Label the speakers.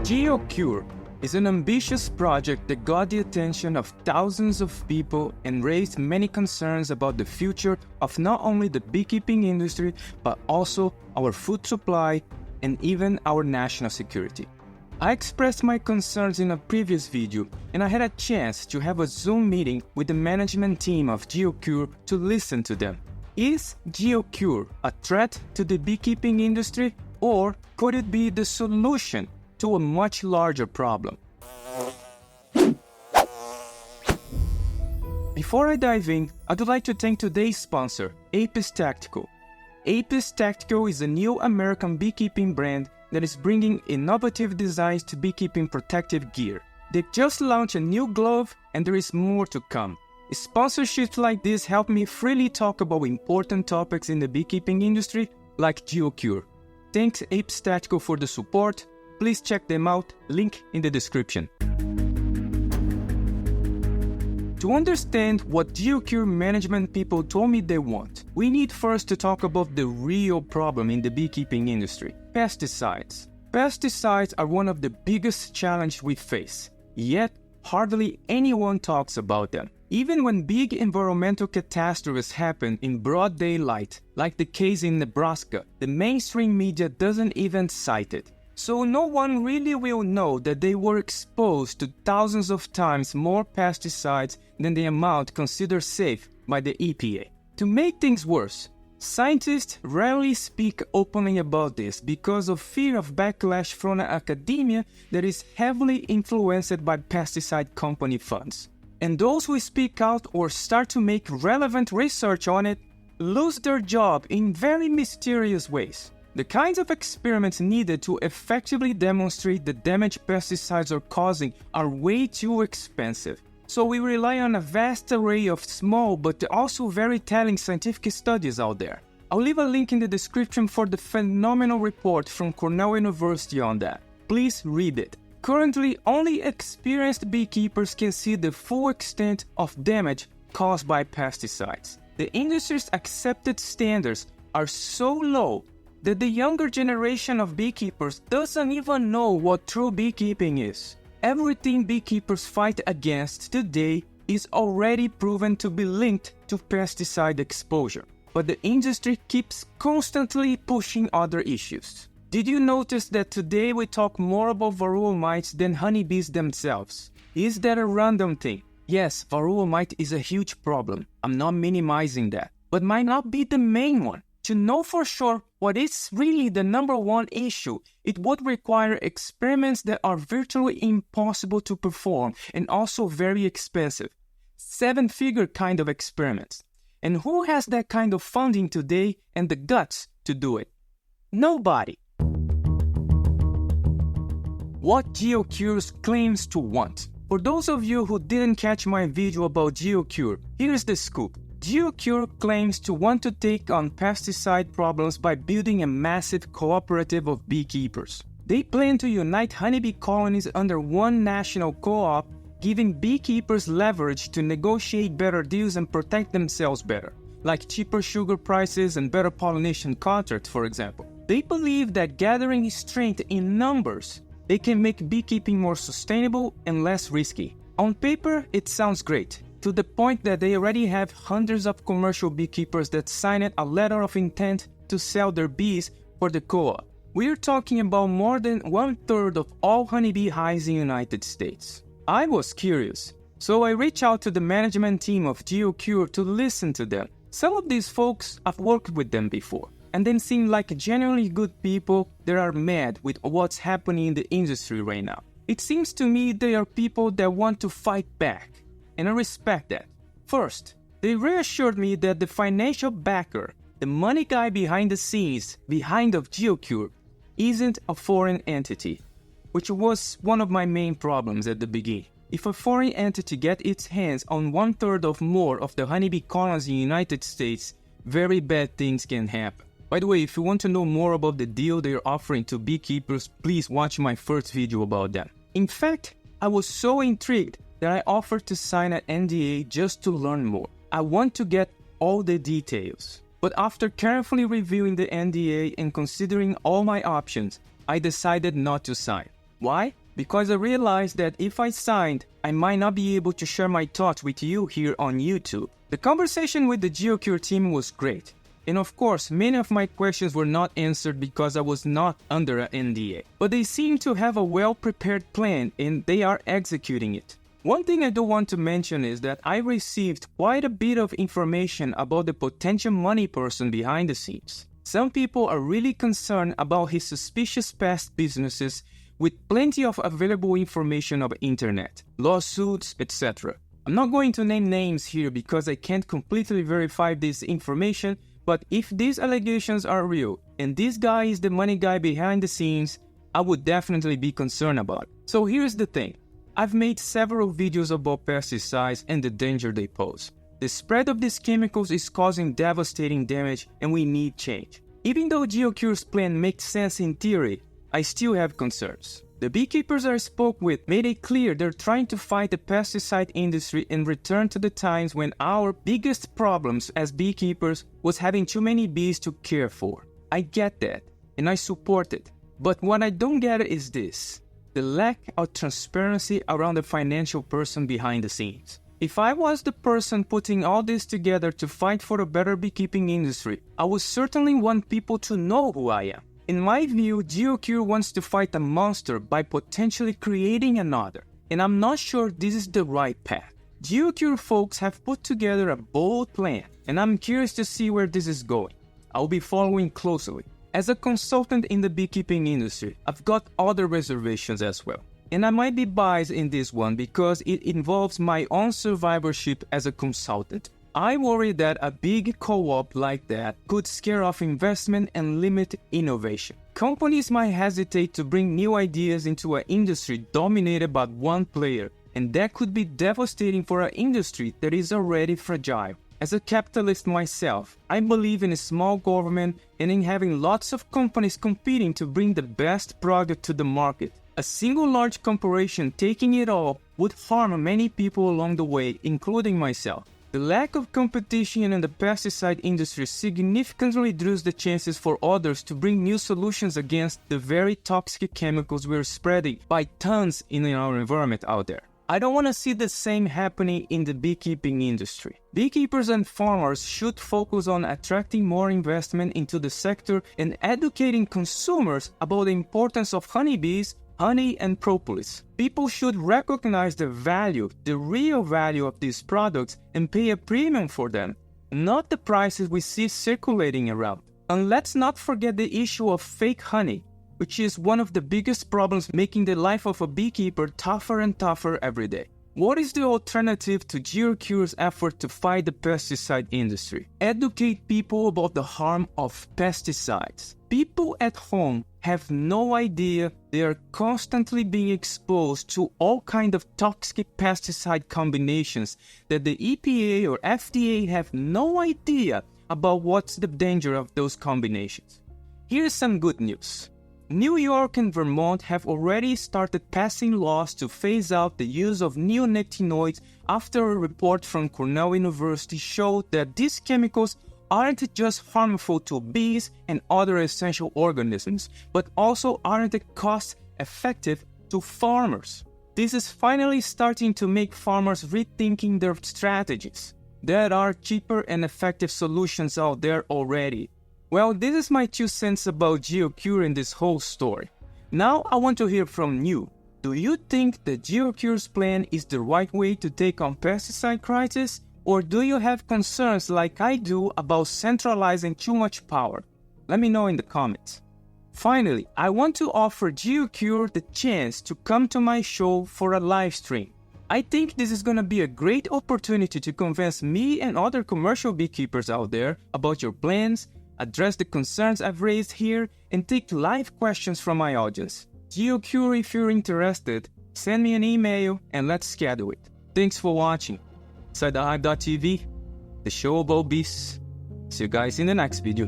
Speaker 1: GeoCure is an ambitious project that got the attention of thousands of people and raised many concerns about the future of not only the beekeeping industry, but also our food supply and even our national security. I expressed my concerns in a previous video, and I had a chance to have a Zoom meeting with the management team of GeoCure to listen to them. Is GeoCure a threat to the beekeeping industry, or could it be the solution to a much larger problem? Before I dive in, I would like to thank today's sponsor, Apis Tactical. Apis Tactical is a new American beekeeping brand that is bringing innovative designs to beekeeping protective gear. They just launched a new glove and there is more to come. Sponsorships like this help me freely talk about important topics in the beekeeping industry, like GeoCure. Thanks Apis Tactical for the support. Please check them out, link in the description. To understand what GeoCure management people told me they want, we need first to talk about the real problem in the beekeeping industry: pesticides. Pesticides are one of the biggest challenges we face, yet hardly anyone talks about them. Even when big environmental catastrophes happen in broad daylight, like the case in Nebraska, the mainstream media doesn't even cite it. So no one really will know that they were exposed to thousands of times more pesticides than the amount considered safe by the EPA. To make things worse, scientists rarely speak openly about this because of fear of backlash from academia that is heavily influenced by pesticide company funds. And those who speak out or start to make relevant research on it lose their job in very mysterious ways. The kinds of experiments needed to effectively demonstrate the damage pesticides are causing are way too expensive. So we rely on a vast array of small but also very telling scientific studies out there. I'll leave a link in the description for the phenomenal report from Cornell University on that. Please read it. Currently, only experienced beekeepers can see the full extent of damage caused by pesticides. The industry's accepted standards are so low that the younger generation of beekeepers doesn't even know what true beekeeping is. Everything beekeepers fight against today is already proven to be linked to pesticide exposure, but the industry keeps constantly pushing other issues. Did you notice that today we talk more about Varroa mites than honeybees themselves? Is that a random thing? Yes, Varroa mite is a huge problem. I'm not minimizing that, but might not be the main one. To know for sure what is really the number one issue, it would require experiments that are virtually impossible to perform and also very expensive. 7-figure kind of experiments. And who has that kind of funding today and the guts to do it? Nobody. What GeoCure claims to want. For those of you who didn't catch my video about GeoCure, here's the scoop. GeoCure claims to want to take on pesticide problems by building a massive cooperative of beekeepers. They plan to unite honeybee colonies under one national co-op, giving beekeepers leverage to negotiate better deals and protect themselves better, like cheaper sugar prices and better pollination contracts, for example. They believe that gathering strength in numbers, they can make beekeeping more sustainable and less risky. On paper, it sounds great, to the point that they already have hundreds of commercial beekeepers that signed a letter of intent to sell their bees for the co-op. We're talking about more than 1/3 of all honeybee hives in the United States. I was curious, so I reached out to the management team of GeoCure to listen to them. Some of these folks, I've worked with them before, and they seem like genuinely good people that are mad with what's happening in the industry right now. It seems to me they are people that want to fight back. And I respect that. First, they reassured me that the financial backer, the money guy behind the scenes, behind of GeoCure, isn't a foreign entity, which was one of my main problems at the beginning. If a foreign entity gets its hands on 1/3 of more of the honeybee colonies in the United States, very bad things can happen. By the way, if you want to know more about the deal they're offering to beekeepers, please watch my first video about them. In fact, I was so intrigued that I offered to sign an NDA just to learn more. I want to get all the details. But after carefully reviewing the NDA and considering all my options, I decided not to sign. Why? Because I realized that if I signed, I might not be able to share my thoughts with you here on YouTube. The conversation with the GeoCure team was great. And of course, many of my questions were not answered because I was not under an NDA. But they seem to have a well-prepared plan and they are executing it. One thing I do want to mention is that I received quite a bit of information about the potential money person behind the scenes. Some people are really concerned about his suspicious past businesses with plenty of available information on the internet, lawsuits, etc. I'm not going to name names here because I can't completely verify this information, but if these allegations are real and this guy is the money guy behind the scenes, I would definitely be concerned about it. So here's the thing. I've made several videos about pesticides and the danger they pose. The spread of these chemicals is causing devastating damage and we need change. Even though GeoCure's plan makes sense in theory, I still have concerns. The beekeepers I spoke with made it clear they're trying to fight the pesticide industry and return to the times when our biggest problems as beekeepers was having too many bees to care for. I get that, and I support it. But what I don't get is this: the lack of transparency around the financial person behind the scenes. If I was the person putting all this together to fight for a better beekeeping industry, I would certainly want people to know who I am. In my view, GeoCure wants to fight a monster by potentially creating another, and I'm not sure this is the right path. GeoCure folks have put together a bold plan, and I'm curious to see where this is going. I'll be following closely. As a consultant in the beekeeping industry, I've got other reservations as well. And I might be biased in this one because it involves my own survivorship as a consultant. I worry that a big co-op like that could scare off investment and limit innovation. Companies might hesitate to bring new ideas into an industry dominated by one player, and that could be devastating for an industry that is already fragile. As a capitalist myself, I believe in a small government and in having lots of companies competing to bring the best product to the market. A single large corporation taking it all would harm many people along the way, including myself. The lack of competition in the pesticide industry significantly reduces the chances for others to bring new solutions against the very toxic chemicals we're spreading by tons in our environment out there. I don't want to see the same happening in the beekeeping industry. Beekeepers and farmers should focus on attracting more investment into the sector and educating consumers about the importance of honeybees, honey and propolis. People should recognize the value, the real value of these products and pay a premium for them, not the prices we see circulating around. And let's not forget the issue of fake honey, which is one of the biggest problems making the life of a beekeeper tougher and tougher every day. What is the alternative to GeoCure's effort to fight the pesticide industry? Educate people about the harm of pesticides. People at home have no idea they are constantly being exposed to all kinds of toxic pesticide combinations that the EPA or FDA have no idea about what's the danger of those combinations. Here's some good news. New York and Vermont have already started passing laws to phase out the use of neonicotinoids after a report from Cornell University showed that these chemicals aren't just harmful to bees and other essential organisms, but also aren't cost-effective to farmers. This is finally starting to make farmers rethinking their strategies. There are cheaper and effective solutions out there already. Well, this is my 2 cents about GeoCure in this whole story. Now I want to hear from you. Do you think that GeoCure's plan is the right way to take on pesticide crisis? Or do you have concerns like I do about centralizing too much power? Let me know in the comments. Finally, I want to offer GeoCure the chance to come to my show for a live stream. I think this is gonna be a great opportunity to convince me and other commercial beekeepers out there about your plans, address the concerns I've raised here, and take live questions from my audience. GeoCure, if you're interested, send me an email and let's schedule it. Thanks for watching. Inside the Hive.tv, the show about bees. See you guys in the next video.